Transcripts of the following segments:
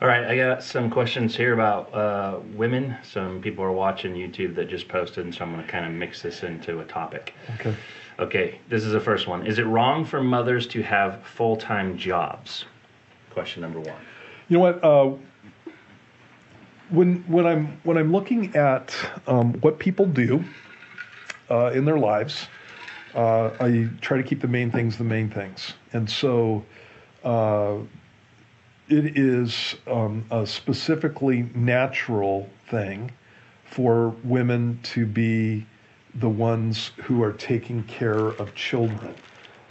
All right, I got some questions here about women. Some people are watching YouTube that just posted, and so I'm going to kind of mix this into a topic. Okay. Okay, this is the first one. Is it wrong for mothers to have full-time jobs? Question number one. You know what? When I'm looking at what people do in their lives, I try to keep the main things the main things, and so it is a specifically natural thing for women to be the ones who are taking care of children.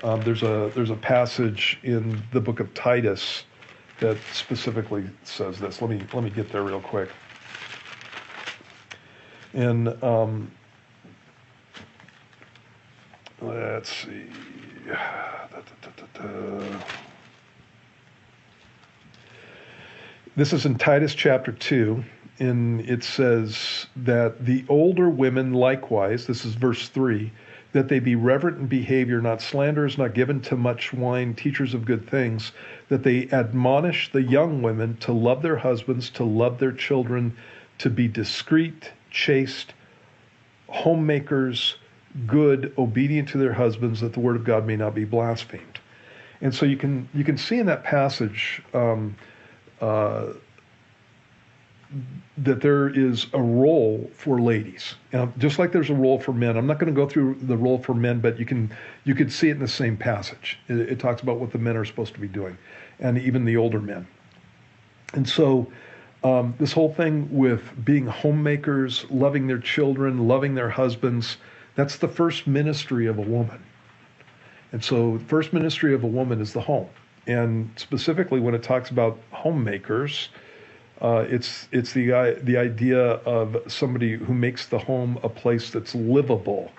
There's a passage in the book of Titus that specifically says this. Let me get there real quick. And let's see. This is in Titus chapter 2, and it says that the older women likewise, this is verse 3, that they be reverent in behavior, not slanderers, not given to much wine, teachers of good things, that they admonish the young women to love their husbands, to love their children, to be discreet, chaste, homemakers, good, obedient to their husbands, that the word of God may not be blasphemed. And so you can see in that passage that there is a role for ladies, just like there's a role for men. I'm not going to go through the role for men, but you could see it in the same passage. It talks about what the men are supposed to be doing, and even the older men. And so this whole thing with being homemakers, loving their children, loving their husbands, that's the first ministry of a woman. And so the first ministry of a woman is the home. And specifically when it talks about homemakers, it's the idea of somebody who makes the home a place that's livable,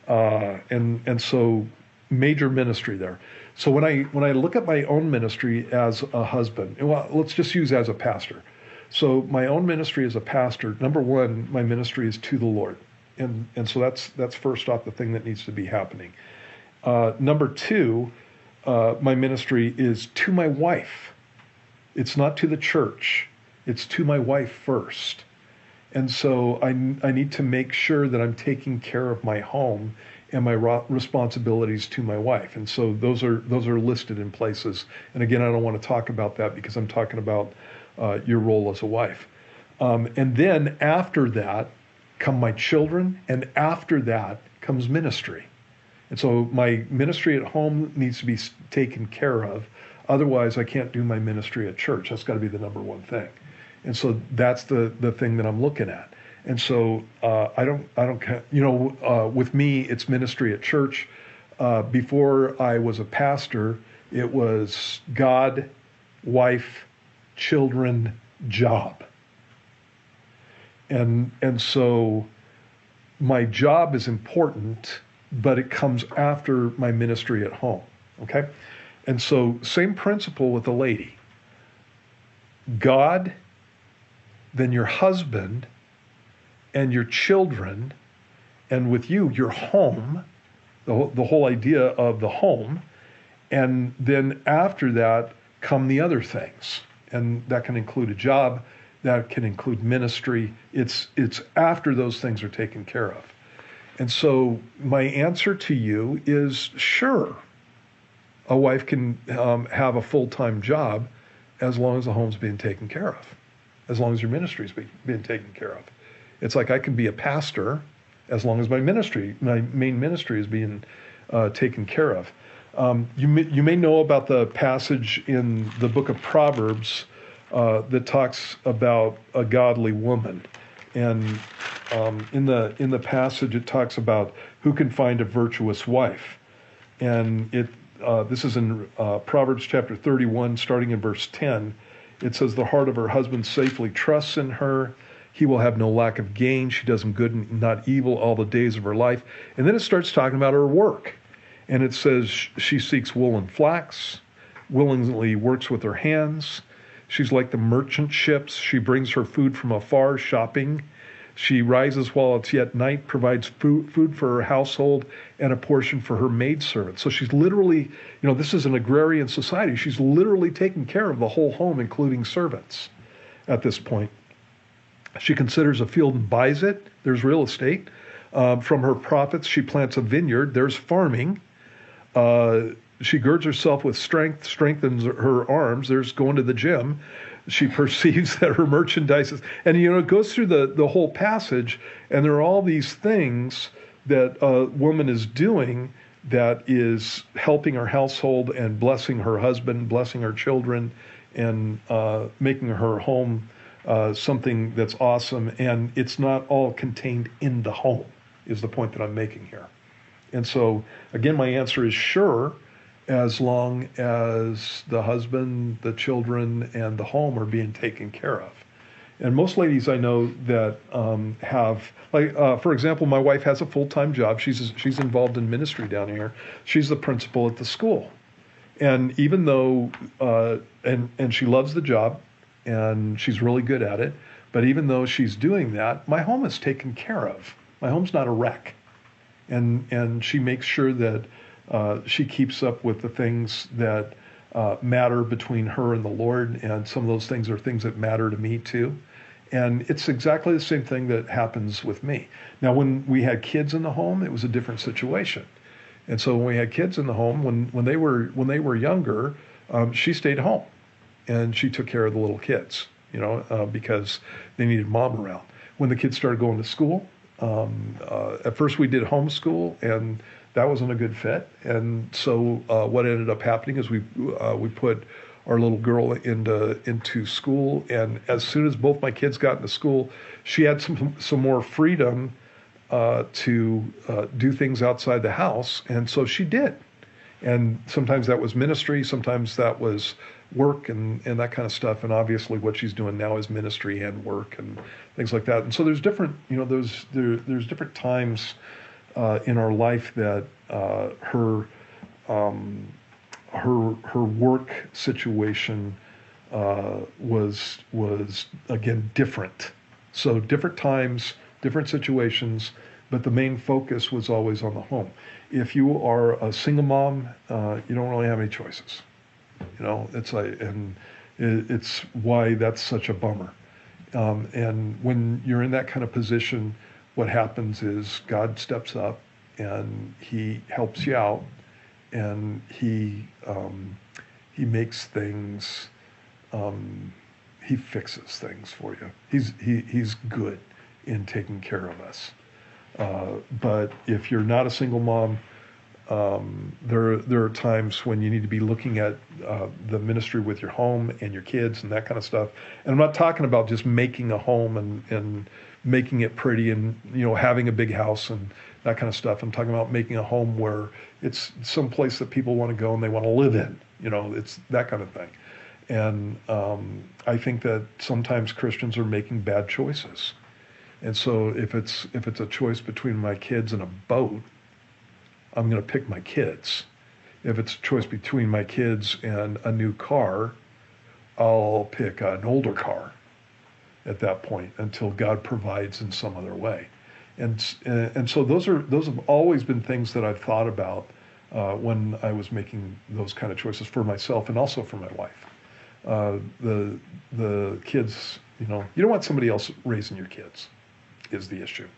and so major ministry there. So when I look at my own ministry as a husband, well, let's just use as a pastor. So my own ministry as a pastor, number one, my ministry is to the Lord, and so that's first off the thing that needs to be happening. Number two, my ministry is to my wife. It's not to the church. It's to my wife first. And so I need to make sure that I'm taking care of my home and my responsibilities to my wife. And so those are listed in places. And again, I don't want to talk about that because I'm talking about your role as a wife. And then after that come my children, and after that comes ministry. And so my ministry at home needs to be taken care of. Otherwise, I can't do my ministry at church. That's got to be the number one thing. And so that's the thing that I'm looking at. And so I don't, with me, it's ministry at church. Before I was a pastor, it was God, wife, children, job. And so my job is important, but it comes after my ministry at home, okay? And so same principle with the lady. God, then your husband, and your children, and with you, your home, the whole idea of the home, and then after that come the other things. And that can include a job, that can include ministry. It's after those things are taken care of. And so my answer to you is sure, a wife can have a full-time job as long as the home's being taken care of, as long as your ministry is being taken care of. It's like I can be a pastor as long as my main ministry is being taken care of. You may know about the passage in the book of Proverbs that talks about a godly woman. And in the passage, it talks about who can find a virtuous wife. And this is in Proverbs chapter 31, starting in verse 10. It says, the heart of her husband safely trusts in her. He will have no lack of gain. She does him good and not evil all the days of her life. And then it starts talking about her work. And it says she seeks wool and flax, willingly works with her hands. She's like the merchant ships. She brings her food from afar, shopping. She rises while it's yet night, provides food for her household and a portion for her maidservant. So she's literally, this is an agrarian society. She's literally taking care of the whole home, including servants at this point. She considers a field and buys it. There's real estate. From her profits, she plants a vineyard. There's farming. She girds herself with strength, strengthens her arms. There's going to the gym. She perceives that her merchandise is, and it goes through the whole passage, and there are all these things that a woman is doing that is helping her household and blessing her husband, blessing her children, and making her home something that's awesome. And it's not all contained in the home, is the point that I'm making here. And so, again, my answer is sure, as long as the husband, the children, and the home are being taken care of. And most ladies I know that have, for example, my wife has a full-time job. She's involved in ministry down here. She's the principal at the school. And even though, and she loves the job, and she's really good at it, but even though she's doing that, my home is taken care of. My home's not a wreck. And she makes sure that she keeps up with the things that matter between her and the Lord, and some of those things are things that matter to me too. And it's exactly the same thing that happens with me. Now, when we had kids in the home, it was a different situation. And so when we had kids in the home, when they were younger, she stayed home, and she took care of the little kids, because they needed mom around. When the kids started going to school, at first we did homeschool, and that wasn't a good fit. And so what ended up happening is we put our little girl into school, and as soon as both my kids got into school, she had some more freedom to do things outside the house, and so she did. And sometimes that was ministry, sometimes that was work and that kind of stuff. And obviously what she's doing now is ministry and work and things like that. And so there's different, there's different times in our life that her work situation was again different. So different times, different situations, but the main focus was always on the home. If you are a single mom, you don't really have any choices. It's why that's such a bummer. And when you're in that kind of position, what happens is God steps up and He helps you out, and He makes things, He fixes things for you. He's good in taking care of us. But if you're not a single mom, there are times when you need to be looking at the ministry with your home and your kids and that kind of stuff. And I'm not talking about just making a home and making it pretty and having a big house and that kind of stuff. I'm talking about making a home where it's some place that people want to go and they want to live in. It's that kind of thing. And I think that sometimes Christians are making bad choices. And so if it's a choice between my kids and a boat, I'm going to pick my kids. If it's a choice between my kids and a new car, I'll pick an older car at that point until God provides in some other way. And so those have always been things that I've thought about when I was making those kind of choices for myself and also for my wife. The kids, you don't want somebody else raising your kids, is the issue.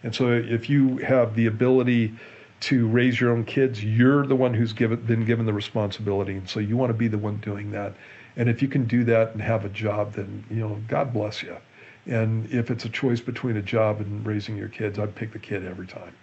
And so if you have the ability to raise your own kids, you're the one who's been given the responsibility. And so you want to be the one doing that. And if you can do that and have a job, then, God bless you. And if it's a choice between a job and raising your kids, I'd pick the kid every time.